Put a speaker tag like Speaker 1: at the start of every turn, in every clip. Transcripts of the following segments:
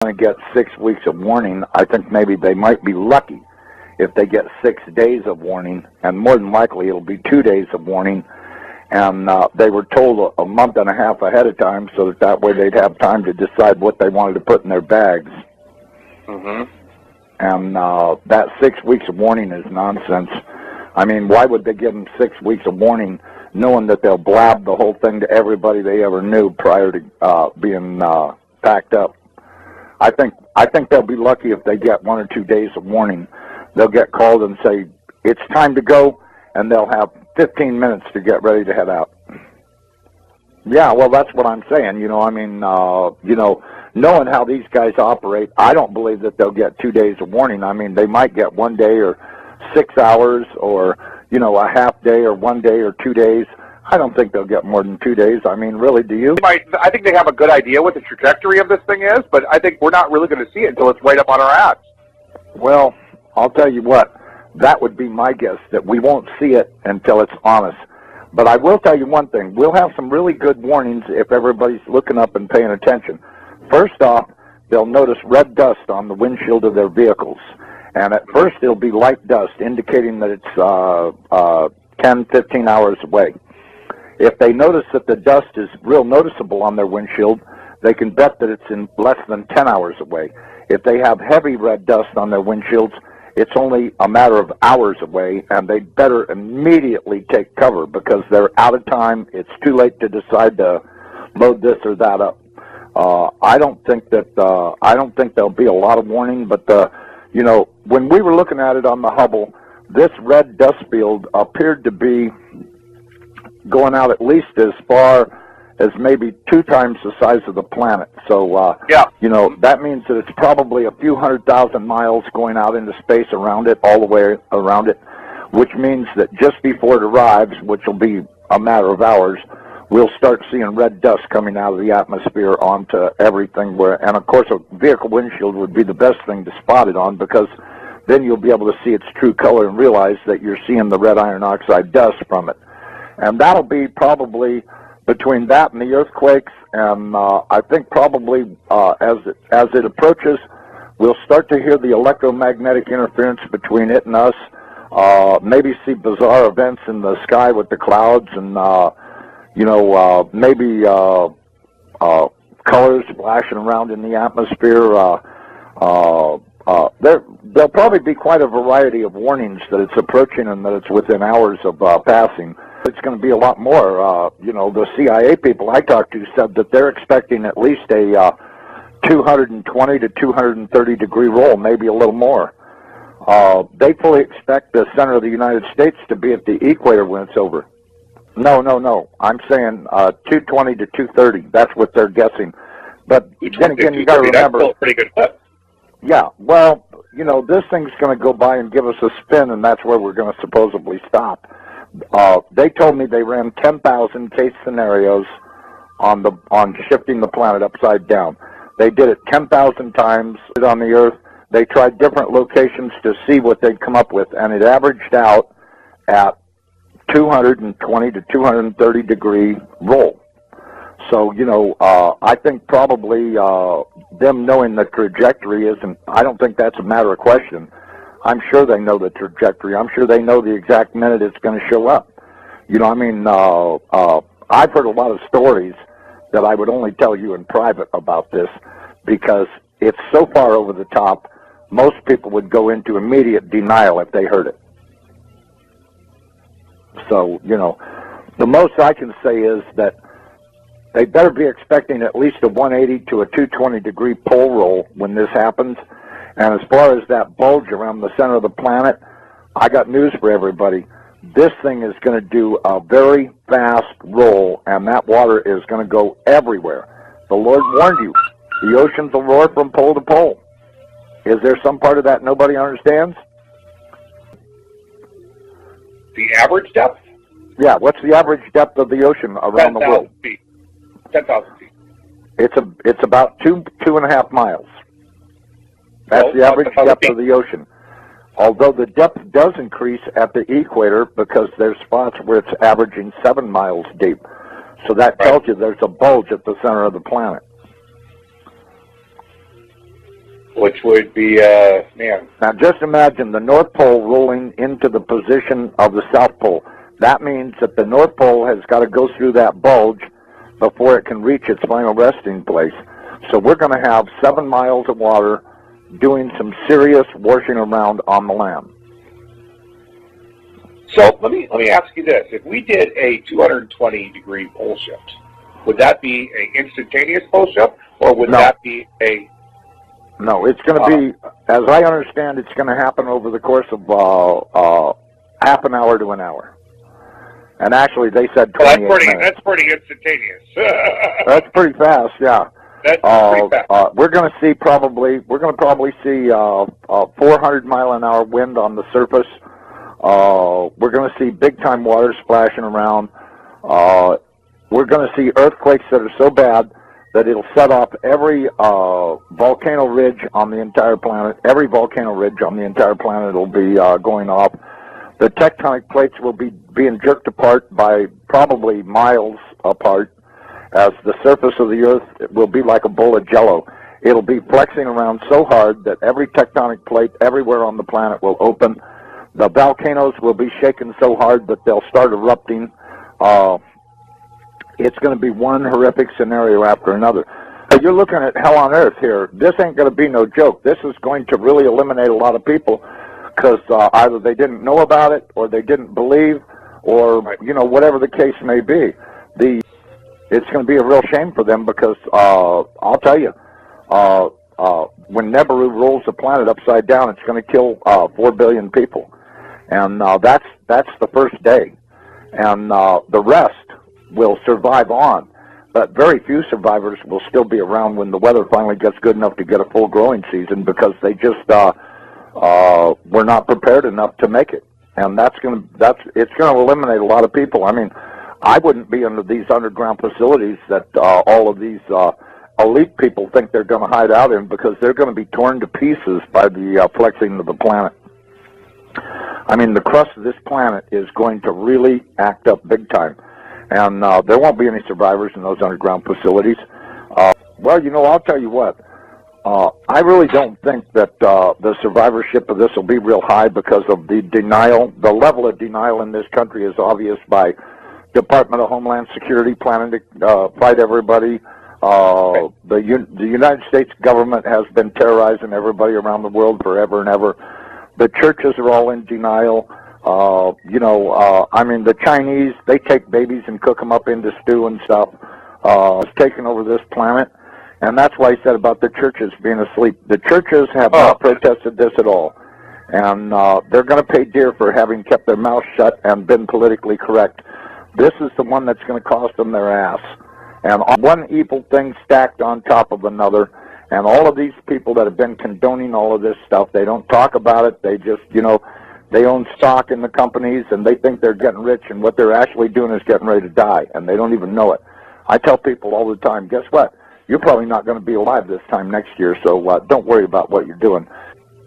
Speaker 1: going to get 6 weeks of warning. I think maybe they might be lucky if they get 6 days of warning, and more than likely it'll be 2 days of warning. And they were told a month and a half ahead of time, so that way they'd have time to decide what they wanted to put in their bags.
Speaker 2: Mm-hmm.
Speaker 1: And that 6 weeks of warning is nonsense. I mean, why would they give them 6 weeks of warning, knowing that they'll blab the whole thing to everybody they ever knew prior to being packed up? I think they'll be lucky if they get 1 or 2 days of warning. They'll get called and say, it's time to go, and they'll have 15 minutes to get ready to head out. Yeah, well, that's what I'm saying. I mean, knowing how these guys operate, I don't believe that they'll get 2 days of warning. I mean, they might get 1 day or 6 hours or, a half day or 1 day or 2 days. I don't think they'll get more than 2 days. I mean, really, do you?
Speaker 2: I think they have a good idea what the trajectory of this thing is, but I think we're not really going to see it until it's right up on our ads.
Speaker 1: Well, I'll tell you what, that would be my guess, that we won't see it until it's on us. But I will tell you one thing. We'll have some really good warnings if everybody's looking up and paying attention. First off, they'll notice red dust on the windshield of their vehicles. And at first, it'll be light dust, indicating that it's 10, 15 hours away. If they notice that the dust is real noticeable on their windshield, they can bet that it's in less than 10 hours away. If they have heavy red dust on their windshields, it's only a matter of hours away, and they'd better immediately take cover because they're out of time. It's too late to decide to load this or that up. I don't think there'll be a lot of warning, but when we were looking at it on the Hubble, this red dust field appeared to be going out at least as far as maybe 2 times the size of the planet. So, that means that it's probably a few 100,000 miles going out into space around it, all the way around it, which means that just before it arrives, which will be a matter of hours, we'll start seeing red dust coming out of the atmosphere onto everything. And of course, a vehicle windshield would be the best thing to spot it on, because then you'll be able to see its true color and realize that you're seeing the red iron oxide dust from it. And that'll be probably between that and the earthquakes, and I think probably as it approaches, we'll start to hear the electromagnetic interference between it and us, maybe see bizarre events in the sky with the clouds, and maybe colors flashing around in the atmosphere. There'll probably be quite a variety of warnings that it's approaching and that it's within hours of passing. It's going to be a lot more. The CIA people I talked to said that they're expecting at least a 220 to 230 degree roll, maybe a little more. They fully expect the center of the United States to be at the equator when it's over. No. I'm saying 220 to 230. That's what they're guessing. But then again, you got to remember.
Speaker 2: That's still a pretty good clip.
Speaker 1: Yeah, well, this thing's going to go by and give us a spin, and that's where we're going to supposedly stop. They told me they ran 10,000 case scenarios on shifting the planet upside down. They did it 10,000 times on the Earth. They tried different locations to see what they'd come up with, and it averaged out at 220 to 230 degree roll. So, I think probably them knowing the trajectory isn't, I don't think that's a matter of question. I'm sure they know the trajectory. I'm sure they know the exact minute it's going to show up. I've heard a lot of stories that I would only tell you in private about this, because it's so far over the top, most people would go into immediate denial if they heard it. So, the most I can say is that they better be expecting at least a 180 to a 220 degree pole roll when this happens. And as far as that bulge around the center of the planet, I got news for everybody. This thing is going to do a very fast roll, and that water is going to go everywhere. The Lord warned you. The oceans will roar from pole to pole. Is there some part of that nobody understands?
Speaker 2: The average depth?
Speaker 1: Yeah, what's the average depth of the ocean around the world?
Speaker 2: 10,000 feet. 10,000 feet.
Speaker 1: It's about 2.5 miles. That's the average depth of the ocean. Although the depth does increase at the equator, because there's spots where it's averaging 7 miles deep. So that tells you there's a bulge at the center of the planet.
Speaker 2: which would be, man.
Speaker 1: Now just imagine the North Pole rolling into the position of the South Pole. That means that the North Pole has got to go through that bulge before it can reach its final resting place. So we're going to have 7 miles of water doing some serious washing around on the land.
Speaker 2: So let me ask you this: if we did a 220-degree pole shift, would that be an instantaneous pole shift, or would that be a?
Speaker 1: No, it's going to be, as I understand, it's going to happen over the course of half an hour to an hour. And actually, they said 28 minutes.
Speaker 2: That's pretty instantaneous.
Speaker 1: That's pretty fast, yeah.
Speaker 2: That's pretty fast.
Speaker 1: We're going to see probably 400-mile-an-hour wind on the surface. We're going to see big-time water splashing around. We're going to see earthquakes that are so bad that it'll set off every volcano ridge on the entire planet. Every volcano ridge on the entire planet will be going off. The tectonic plates will be being jerked apart by probably miles apart, as the surface of the Earth will be like a bowl of Jell-O. It'll be flexing around so hard that every tectonic plate everywhere on the planet will open. The volcanoes will be shaken so hard that they'll start erupting. It's going to be one horrific scenario after another. You're looking at hell on earth here. This ain't going to be no joke. This is going to really eliminate a lot of people, because either they didn't know about it, or they didn't believe, or whatever the case may be. It's going to be a real shame for them, because I'll tell you, when Nibiru rolls the planet upside down, it's going to kill 4 billion people, and that's the first day, and the rest will survive on. But very few survivors will still be around when the weather finally gets good enough to get a full growing season, because they just were not prepared enough to make it. And it's going to eliminate a lot of people. I mean, I wouldn't be under these underground facilities that all of these elite people think they're going to hide out in, because they're going to be torn to pieces by the flexing of the planet. I mean, the crust of this planet is going to really act up big time. And there won't be any survivors in those underground facilities. Well, I'll tell you what. I really don't think that the survivorship of this will be real high, because of the denial. The level of denial in this country is obvious by Department of Homeland Security planning to fight everybody. The United States government has been terrorizing everybody around the world forever and ever. The churches are all in denial. I mean, the Chinese, they take babies and cook them up into stew and stuff. It's taken over this planet. And that's why I said about the churches being asleep. The churches have not protested this at all. And they're going to pay dear for having kept their mouths shut and been politically correct. This is the one that's going to cost them their ass. And one evil thing stacked on top of another. And all of these people that have been condoning all of this stuff, they don't talk about it. They just, they own stock in the companies, and they think they're getting rich, and what they're actually doing is getting ready to die, and they don't even know it. I tell people all the time, guess what? You're probably not going to be alive this time next year, so don't worry about what you're doing.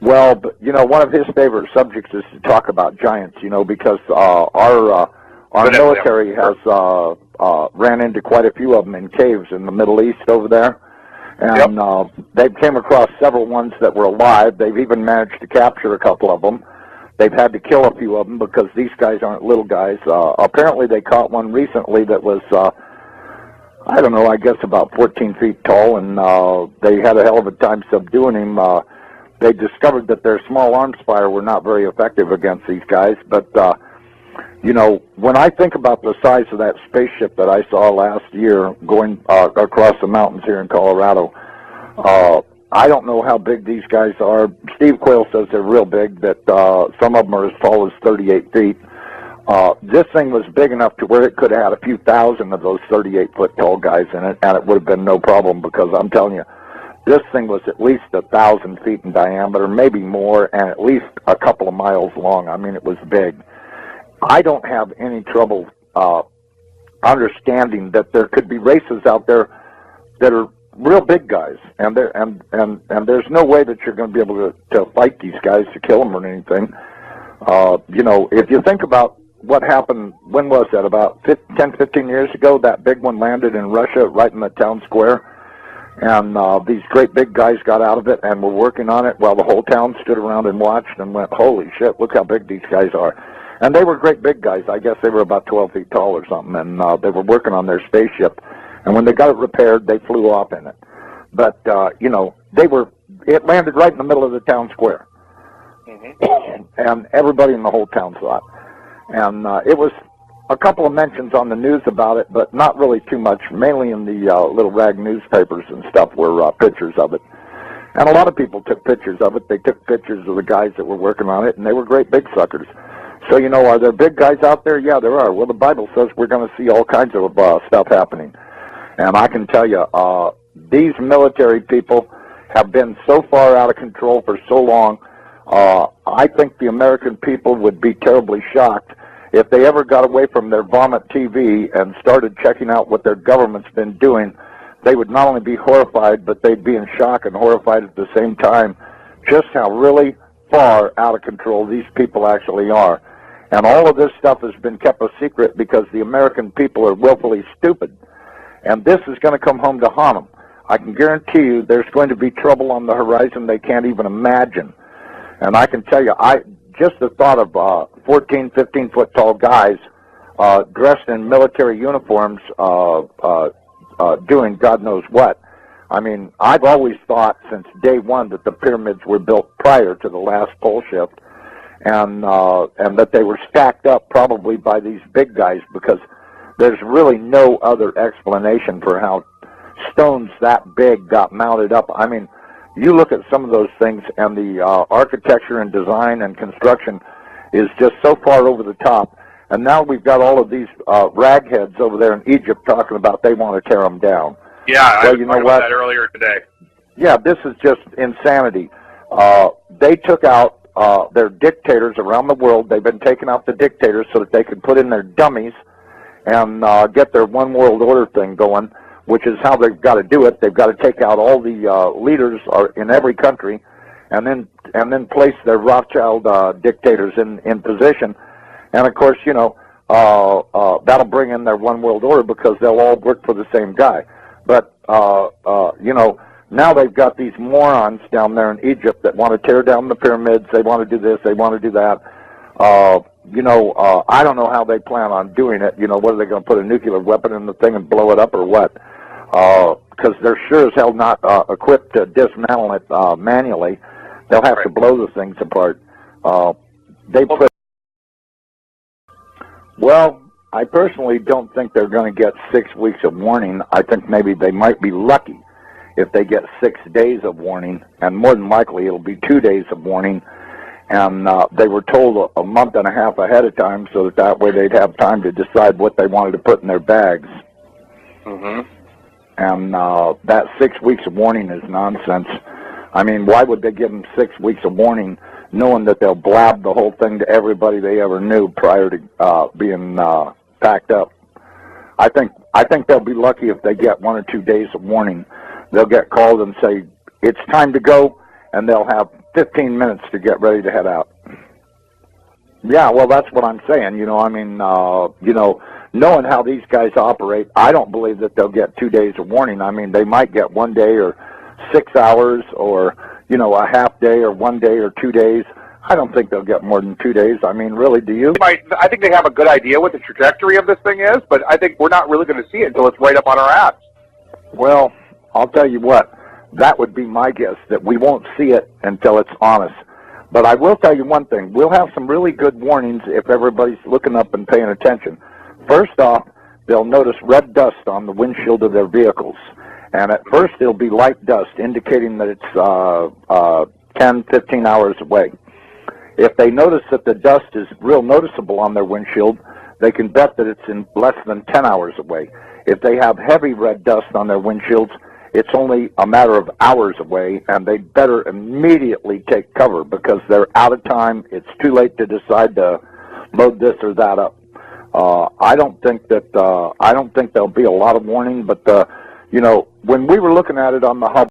Speaker 1: Well, but, one of his favorite subjects is to talk about giants, because our military has ran into quite a few of them in caves in the Middle East over there. And they've came across several ones that were alive. They've even managed to capture a couple of them. They've had to kill a few of them, because these guys aren't little guys. Apparently they caught one recently that was, I don't know, I guess about 14 feet tall, and they had a hell of a time subduing him. They discovered that their small arms fire were not very effective against these guys. But, when I think about the size of that spaceship that I saw last year going across the mountains here in Colorado, I don't know how big these guys are. Steve Quayle says they're real big, that some of them are as tall as 38 feet. This thing was big enough to where it could have had a few thousand of those 38-foot tall guys in it, and it would have been no problem, because I'm telling you, this thing was at least 1,000 feet in diameter, maybe more, and at least a couple of miles long. I mean, it was big. I don't have any trouble understanding that there could be races out there that are real big guys, and there's no way that you're going to be able to fight these guys to kill them or anything. If you think about what happened, when was that, about 10, 15 years ago, that big one landed in Russia right in the town square, And these great big guys got out of it and were working on it while the whole town stood around and watched and went, holy shit, look how big these guys are. And they were great big guys. I guess they were about 12 feet tall or something, and they were working on their spaceship. And when they got it repaired, they flew off in it. But, you know, it landed right in the middle of the town square. Mm-hmm. And everybody in the whole town saw it. And it was a couple of mentions on the news about it, but not really too much. Mainly in the little rag newspapers and stuff were pictures of it. And a lot of people took pictures of it. They took pictures of the guys that were working on it, and they were great big suckers. So, you know, are there big guys out there? Yeah, there are. Well, the Bible says we're going to see all kinds of stuff happening. And I can tell you, these military people have been so far out of control for so long, I think the American people would be terribly shocked if they ever got away from their vomit TV and started checking out what their government's been doing. They would not only be horrified, but they'd be in shock and horrified at the same time, just how really far out of control these people actually are. And all of this stuff has been kept a secret because the American people are willfully stupid. And this is going to come home to haunt them. I can guarantee you there's going to be trouble on the horizon they can't even imagine. And I can tell you, just the thought of 14, 15-foot tall guys dressed in military uniforms doing God knows what. I mean, I've always thought since day one that the pyramids were built prior to the last pole shift, and that they were stacked up probably by these big guys, because there's really no other explanation for how stones that big got mounted up. I mean, you look at some of those things, and the architecture and design and construction is just so far over the top. And now we've got all of these ragheads over there in Egypt talking about they want to tear them down.
Speaker 2: Yeah,
Speaker 1: well,
Speaker 2: I was talking about that earlier today.
Speaker 1: Yeah, this is just insanity. They took out their dictators around the world. They've been taking out the dictators so that they could put in their dummies and get their one world order thing going, which is how they've got to do it. They've got to take out all the leaders in every country, and then place their Rothschild dictators in position. And of course, you know, that'll bring in their one world order because they'll all work for the same guy. But you know, now they've got these morons down there in Egypt that want to tear down the pyramids. They want to do this. They want to do that. You know, I don't know how they plan on doing it. You know, what are they going to put a nuclear weapon in the thing and blow it up or what? Because they're sure as hell not equipped to dismantle it manually. They'll have to blow the things apart. Well, I personally don't think they're going to get 6 weeks of warning. I think maybe they might be lucky if they get 6 days of warning, and more than likely it'll be 2 days of warning. And they were told a month and a half ahead of time so that way they'd have time to decide what they wanted to put in their bags. Mm-hmm. And that 6 weeks of warning is nonsense. I mean, why would they give them 6 weeks of warning knowing that they'll blab the whole thing to everybody they ever knew prior to being packed up? I think they'll be lucky if they get 1 or 2 days of warning. They'll get called and say, it's time to go, and they'll have 15 minutes to get ready to head out. Yeah, well, that's what I'm saying. You know, I mean, you know, knowing how these guys operate, I don't believe that they'll get 2 days of warning. I mean, they might get 1 day or 6 hours or, you know, a half day or 1 day or 2 days. I don't think they'll get more than 2 days. I mean, really, do you?
Speaker 2: I think they have a good idea what the trajectory of this thing is, but I think we're not really going to see it until it's right up on our ass.
Speaker 1: Well, I'll tell you what, that would be my guess, that we won't see it until it's on us. But I will tell you one thing. We'll have some really good warnings if everybody's looking up and paying attention. First off, they'll notice red dust on the windshield of their vehicles. And at first, it'll be light dust, indicating that it's 10, 15 hours away. If they notice that the dust is real noticeable on their windshield, they can bet that it's in less than 10 hours away. If they have heavy red dust on their windshields, it's only a matter of hours away, and they'd better immediately take cover because they're out of time. It's too late to decide to load this or that up. I don't think there'll be a lot of warning, but you know, when we were looking at it on the Hubble,